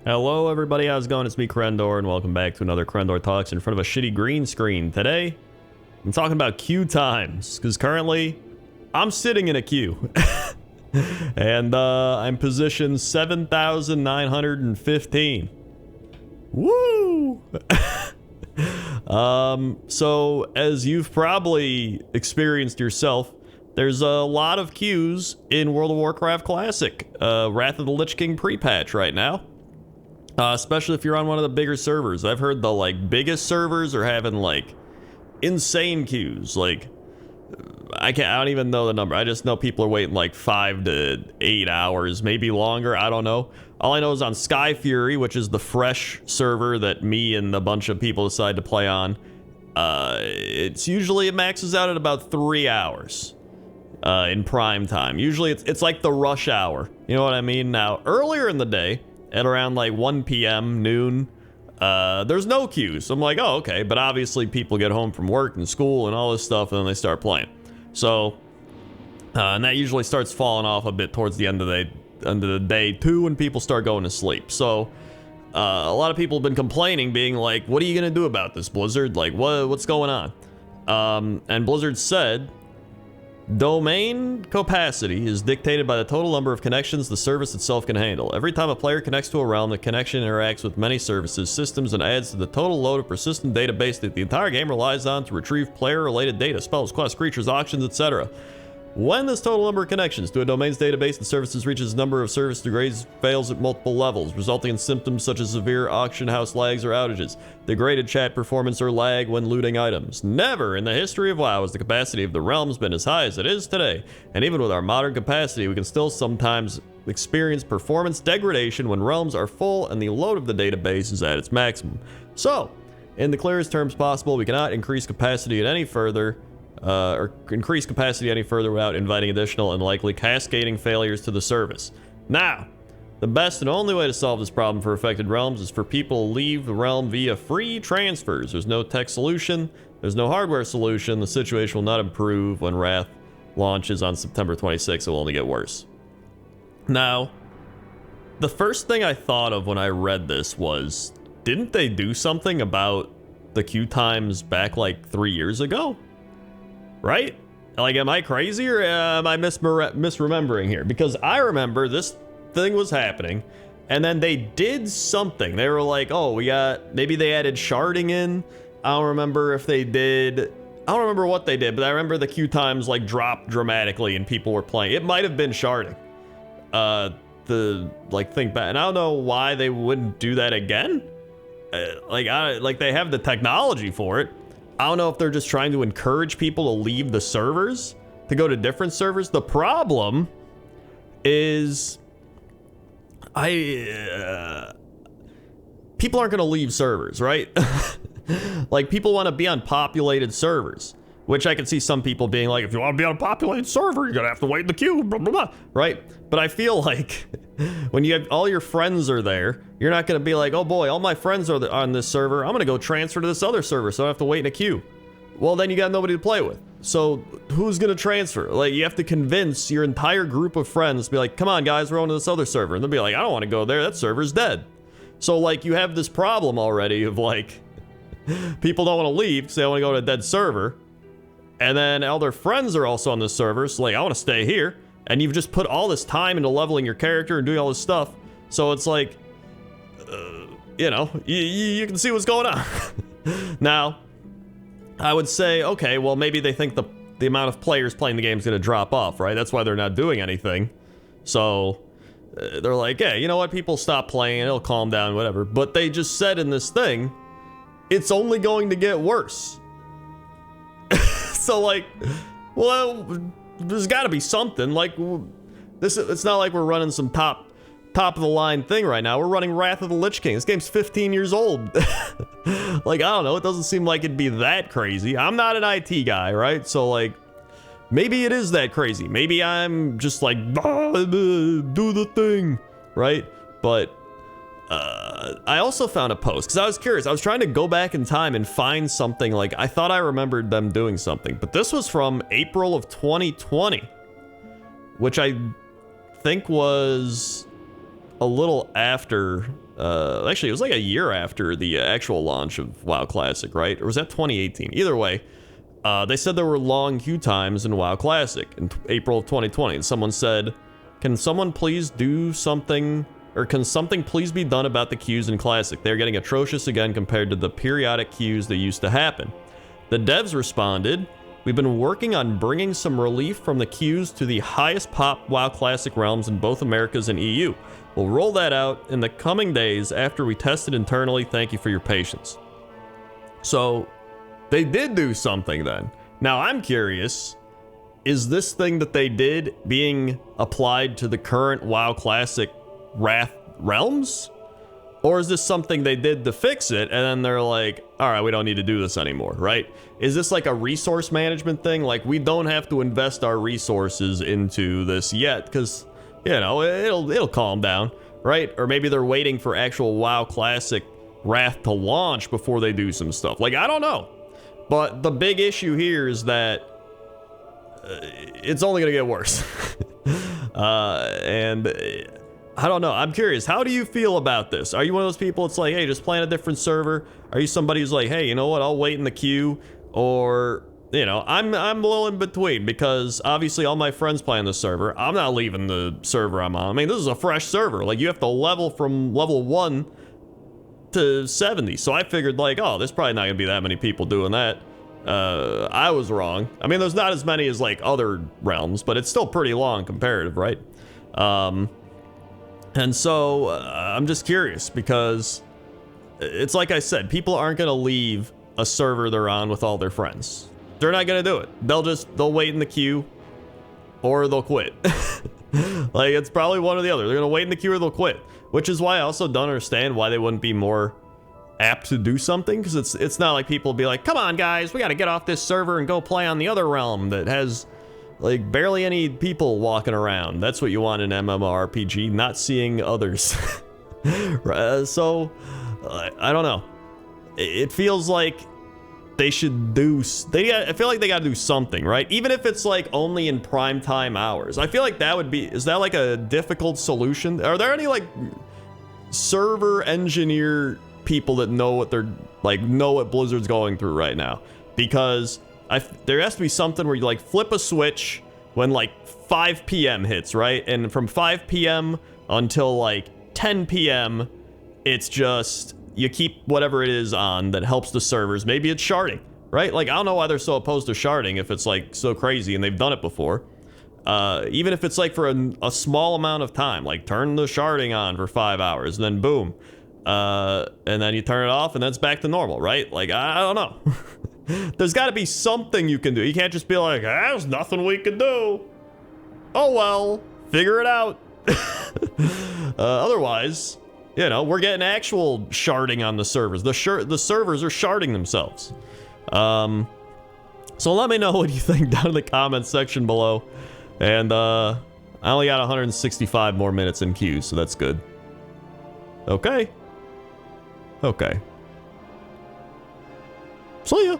Hello everybody, how's it going? It's me, Crendor, and welcome back to another Crendor Talks in front of a shitty green screen. Today, I'm talking about queue times, because currently, I'm sitting in a queue. And I'm position 7,915. Woo! So, as you've probably experienced yourself, there's a lot of queues in World of Warcraft Classic, Wrath of the Lich King pre-patch right now. Especially if you're on one of the bigger servers. I've heard the biggest servers are having insane queues. I don't even know the number. I just know people are waiting 5 to 8 hours, maybe longer. I don't know. All I know is on Sky Fury, which is the fresh server that me and a bunch of people decide to play on. It maxes out at about 3 hours in prime time. Usually it's like the rush hour. You know what I mean? Now, earlier in the day, at around 1 p.m., noon, there's no queues. I'm like, oh, okay. But obviously people get home from work and school and all this stuff, and then they start playing. So, and that usually starts falling off a bit towards the end of the day too, when people start going to sleep. So, a lot of people have been complaining, being like, what are you going to do about this, Blizzard? What's going on? And Blizzard said, domain capacity is dictated by the total number of connections the service itself can handle. Every time a player connects to a realm, the connection interacts with many services, systems, and adds to the total load of persistent database that the entire game relies on to retrieve player-related data, spells, quests, creatures, auctions, etc. When this total number of connections to a domain's database and services reaches a number of service degrades, fails at multiple levels, resulting in symptoms such as severe auction house lags or outages, degraded chat performance, or lag when looting items. Never in the history of WoW has the capacity of the realms been as high as it is today, and even with our modern capacity, we can still sometimes experience performance degradation when realms are full and the load of the database is at its maximum. So, in the clearest terms possible, we cannot increase capacity any further without inviting additional and likely cascading failures to the service. Now, the best and only way to solve this problem for affected realms is for people to leave the realm via free transfers. There's no tech solution, there's no hardware solution. The situation will not improve when Wrath launches on September 26th. It will only get worse. Now, the first thing I thought of when I read this was, didn't they do something about the queue times back 3 years ago? Right? Am I crazy, or am I misremembering here? Because I remember this thing was happening, and then they did something. They were like, oh, maybe they added sharding in. I don't remember if they did. I don't remember what they did, but I remember the queue times dropped dramatically and people were playing. It might have been sharding. Think back, and I don't know why they wouldn't do that again. They have the technology for it. I don't know if they're just trying to encourage people to leave the servers, to go to different servers. The problem is, people aren't going to leave servers, right? People want to be on populated servers, which I can see some people being like, if you want to be on a populated server, you're going to have to wait in the queue, blah, blah, blah, right? But I feel like when you have all your friends are there, you're not going to be like, oh boy, all my friends are on this server, I'm going to go transfer to this other server so I don't have to wait in a queue. Well, then you got nobody to play with. So who's going to transfer? You have to convince your entire group of friends to be like, come on guys, we're on to this other server. And they'll be like, I don't want to go there, that server's dead. So you have this problem already of people don't want to leave because they don't want to go to a dead server. And then all their friends are also on this server, so I want to stay here. And you've just put all this time into leveling your character and doing all this stuff. So it's you can see what's going on. Now, I would say, okay, well, maybe they think the amount of players playing the game is going to drop off, right? That's why they're not doing anything. So they're like, yeah, you know what? People stop playing, it'll calm down, whatever. But they just said in this thing, it's only going to get worse. So well, there's got to be something. It's not like we're running some top of the line thing right now. We're running Wrath of the Lich King. This game's 15 years old. I don't know. It doesn't seem like it'd be that crazy. I'm not an IT guy, right? So maybe it is that crazy. Maybe I'm just do the thing, right? But I also found a post because I was curious. I was trying to go back in time and find something. I thought I remembered them doing something, but this was from April of 2020, which I think was a little after Actually, it was like a year after the actual launch of WoW Classic, right? Or was that 2018? Either way, they said there were long queue times in WoW Classic in April of 2020. And someone said, can someone please do something, or can something please be done about the queues in Classic? They're getting atrocious again compared to the periodic queues that used to happen. The devs responded, we've been working on bringing some relief from the queues to the highest pop WoW Classic realms in both Americas and EU. We'll roll that out in the coming days after we test it internally. Thank you for your patience. So they did do something then. Now I'm curious, is this thing that they did being applied to the current WoW Classic Wrath realms? Or is this something they did to fix it and then they're like, all right, we don't need to do this anymore, right? Is this like a resource management thing? Like, we don't have to invest our resources into this yet because, you know, it'll calm down, right? Or maybe they're waiting for actual WoW Classic Wrath to launch before they do some stuff. Like, I don't know. But the big issue here is that it's only gonna get worse. And I don't know. I'm curious. How do you feel about this? Are you one of those people it's like, hey, just play on a different server? Are you somebody who's like, hey, you know what? I'll wait in the queue. Or, you know, I'm a little in between because obviously all my friends play on the server. I'm not leaving the server I'm on. I mean, this is a fresh server. Like, you have to level from level 1 to 70. So I figured like, oh, there's probably not gonna be that many people doing that. I was wrong. I mean, there's not as many as like other realms, but it's still pretty long comparative, right? And so I'm just curious because it's like I said, people aren't going to leave a server they're on with all their friends. They're not going to do it. They'll wait in the queue or they'll quit. Like, it's probably one or the other. They're going to wait in the queue or they'll quit, which is why I also don't understand why they wouldn't be more apt to do something, because it's not like people be like, come on guys, we got to get off this server and go play on the other realm that has like barely any people walking around. That's what you want in MMORPG, not seeing others. So I don't know. It feels like they should do. I feel like they got to do something, right? Even if it's like only in prime time hours. I feel like that would be. Is that like a difficult solution? Are there any like server engineer people that know what they're like, know what Blizzard's going through right now? Because there has to be something where you like flip a switch when like 5 p.m. hits, right? And from 5 p.m. until like 10 p.m. it's just you keep whatever it is on that helps the servers. Maybe it's sharding, right? Like, I don't know why they're so opposed to sharding if it's like so crazy and they've done it before. Even if it's like for a small amount of time, like turn the sharding on for 5 hours and then boom. And then you turn it off and then it's back to normal, right? Like, I don't know. There's got to be something you can do. You can't just be like, there's nothing we can do. Oh well, figure it out. Otherwise, you know, we're getting actual sharding on the servers. The servers are sharding themselves. So let me know what you think down in the comments section below. And I only got 165 more minutes in queue, so that's good. Okay. Okay. See ya.